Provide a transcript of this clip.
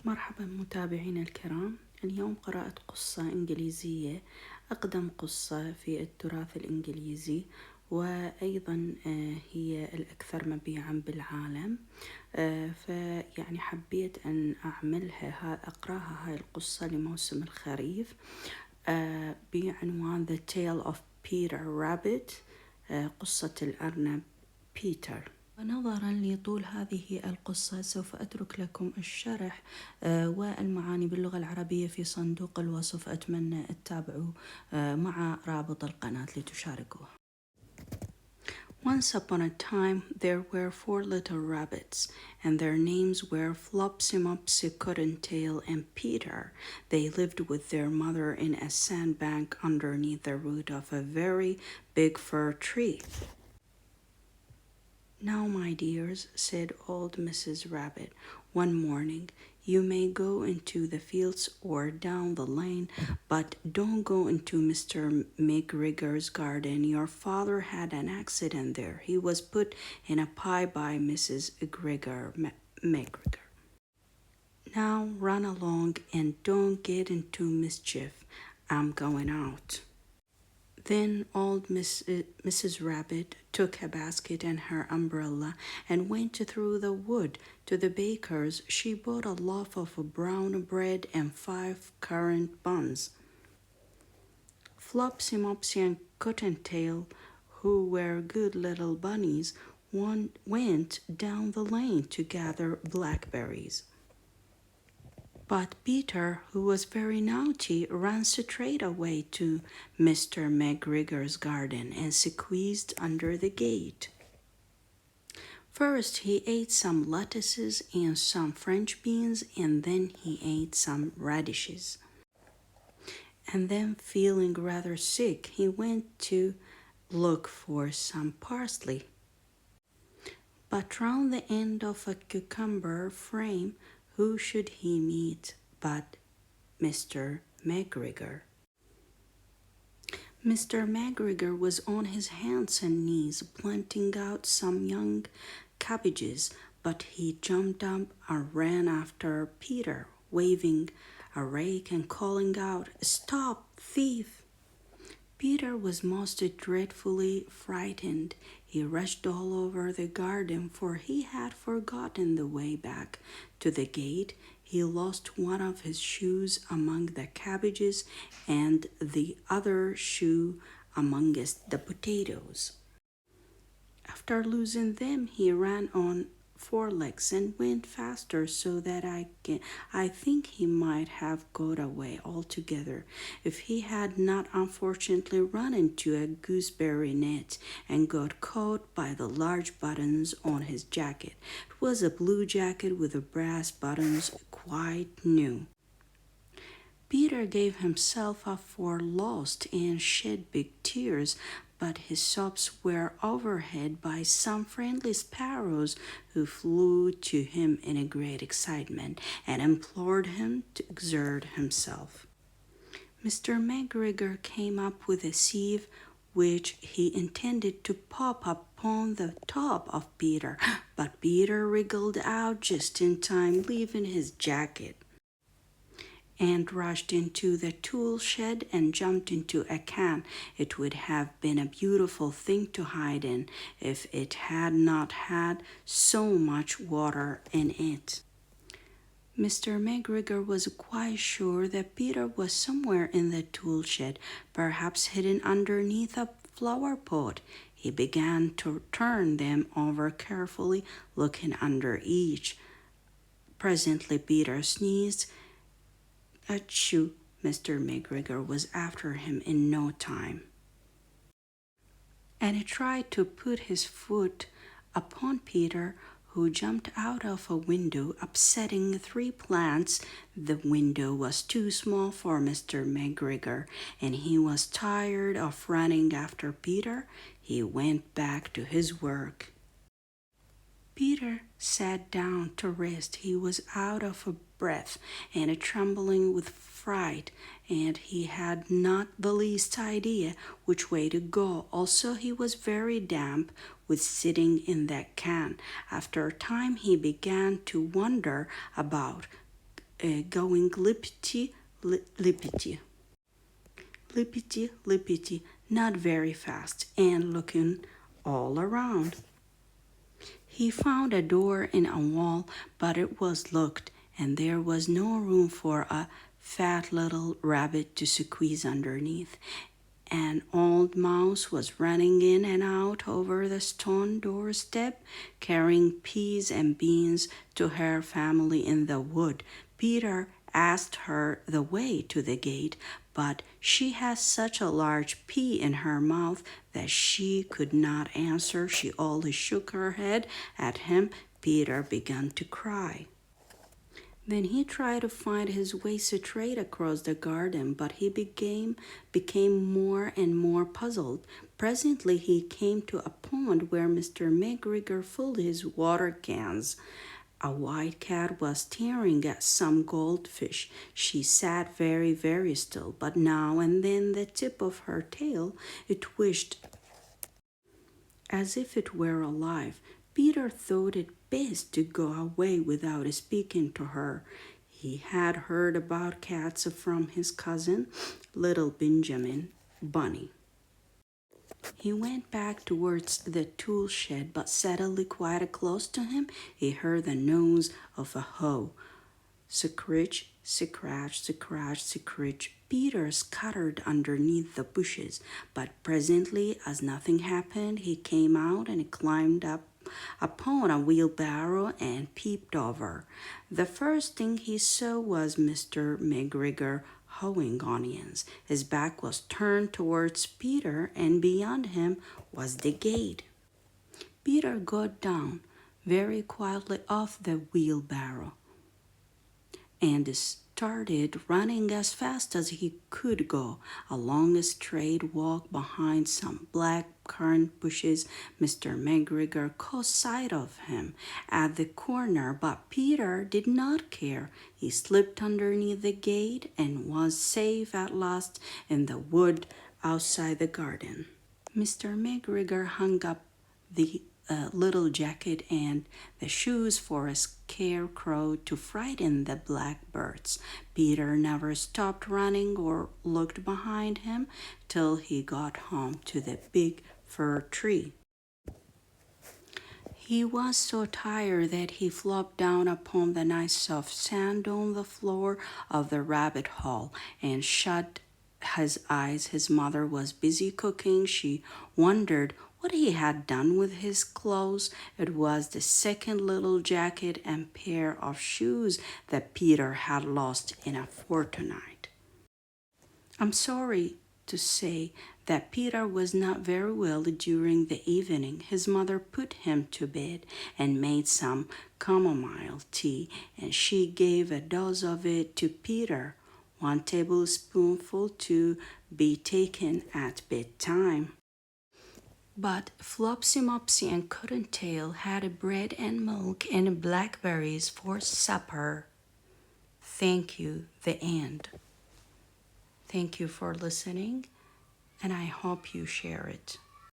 مرحبا متابعينا الكرام. اليوم قرأت قصة إنجليزية، أقدم قصة في التراث الإنجليزي، وأيضا هي الأكثر مبيعا بالعالم. فيعني حبيت أن أقرأها هاي القصة لموسم الخريف بعنوان The Tale of Peter Rabbit، قصة الارنب بيتر. ونظرا لطول هذه القصة سوف أترك لكم الشرح والمعاني باللغة العربية في صندوق الوصف. أتمنى تتابعوا مع رابط القناة لتشاركوه. Once upon a time there were 4 little rabbits, and their names were Fluopsy, Mopsy, Cottontail, and Peter. They lived with their mother in a sandbank underneath the root of a very big fir tree. Now, my dears, said old Mrs. Rabbit one morning, you may go into the fields or down the lane, but don't go into Mr. McGregor's garden. Your father had an accident there. He was put in a pie by Mrs. McGregor. Now run along and don't get into mischief. I'm going out. Then old Mrs. Rabbit took a basket and her umbrella and went through the wood to the baker's. She bought a loaf of brown bread and 5 currant buns. Flopsy, Mopsy, and Cottontail, who were good little bunnies, went down the lane to gather blackberries. But Peter, who was very naughty, ran straight away to Mr. McGregor's garden and squeezed under the gate. First he ate some lettuces and some French beans, and then he ate some radishes. And then, feeling rather sick, he went to look for some parsley. But round the end of a cucumber frame, who should he meet but Mr. McGregor? Mr. McGregor was on his hands and knees planting out some young cabbages, but he jumped up and ran after Peter, waving a rake and calling out, "Stop, thief!" Peter was most dreadfully frightened. He rushed all over the garden, for he had forgotten the way back to the gate. He lost one of his shoes among the cabbages and the other shoe amongst the potatoes. After losing them, he ran on 4 legs and went faster, so that I think he might have got away altogether if he had not unfortunately run into a gooseberry net and got caught by the large buttons on his jacket. It was a blue jacket with brass buttons, quite new. Peter gave himself up for lost and shed big tears, but his sobs were overheard by some friendly sparrows who flew to him in a great excitement and implored him to exert himself. Mr. McGregor came up with a sieve which he intended to pop upon the top of Peter, but Peter wriggled out just in time, leaving his jacket, and rushed into the tool shed and jumped into a can. It would have been a beautiful thing to hide in if it had not had so much water in it. Mr. McGregor was quite sure that Peter was somewhere in the tool shed, perhaps hidden underneath a flower pot. He began to turn them over carefully, looking under each. Presently Peter sneezed. Achoo! Mr. McGregor was after him in no time, and he tried to put his foot upon Peter, who jumped out of a window, upsetting 3 plants. The window was too small for Mr. McGregor, and he was tired of running after Peter. He went back to his work. Peter sat down to rest. He was out of breath and trembling with fright, and he had not the least idea which way to go. Also, he was very damp with sitting in that can. After a time, he began to wander about, going lippity, lippity, lippity, lippity, not very fast, and looking all around. He found a door in a wall, but it was locked, and there was no room for a fat little rabbit to squeeze underneath. An old mouse was running in and out over the stone doorstep, carrying peas and beans to her family in the wood. Peter asked her the way to the gate, but she had such a large pea in her mouth that she could not answer. She only shook her head at him. Peter began to cry. Then he tried to find his way straight across the garden, but he became more and more puzzled. Presently he came to a pond where Mr. McGregor filled his water cans. A white cat was staring at some goldfish. She sat very, very still, but now and then the tip of her tail twitched as if it were alive. Peter thought it best to go away without speaking to her. He had heard about cats from his cousin, little Benjamin Bunny. He went back towards the tool shed, but suddenly quite close to him, he heard the nose of a hoe. Scritch, scratch, scratch, scritch. Peter scuttered underneath the bushes, but presently, as nothing happened, he came out and climbed up upon a wheelbarrow and peeped over. The first thing he saw was Mr. McGregor hoeing onions. His back was turned towards Peter, and beyond him was the gate. Peter got down very quietly off the wheelbarrow and started running as fast as he could go along a straight walk behind some black currant bushes. Mr. McGregor caught sight of him at the corner, but Peter did not care. He slipped underneath the gate and was safe at last in the wood outside the garden. Mr. McGregor hung up the little jacket and the shoes for a scarecrow to frighten the blackbirds. Peter never stopped running or looked behind him till he got home to the big fir tree. He was so tired that he flopped down upon the nice soft sand on the floor of the rabbit hole and shut his eyes. His mother was busy cooking. She wondered what he had done with his clothes. It was the second little jacket and pair of shoes that Peter had lost in a fortnight. I'm sorry to say that Peter was not very well during the evening. His mother put him to bed and made some chamomile tea, and she gave a dose of it to Peter, 1 tablespoonful to be taken at bedtime. But Flopsy, Mopsy, and Cottontail had bread and milk and blackberries for supper. Thank you. The end. Thank you for listening, and I hope you share it.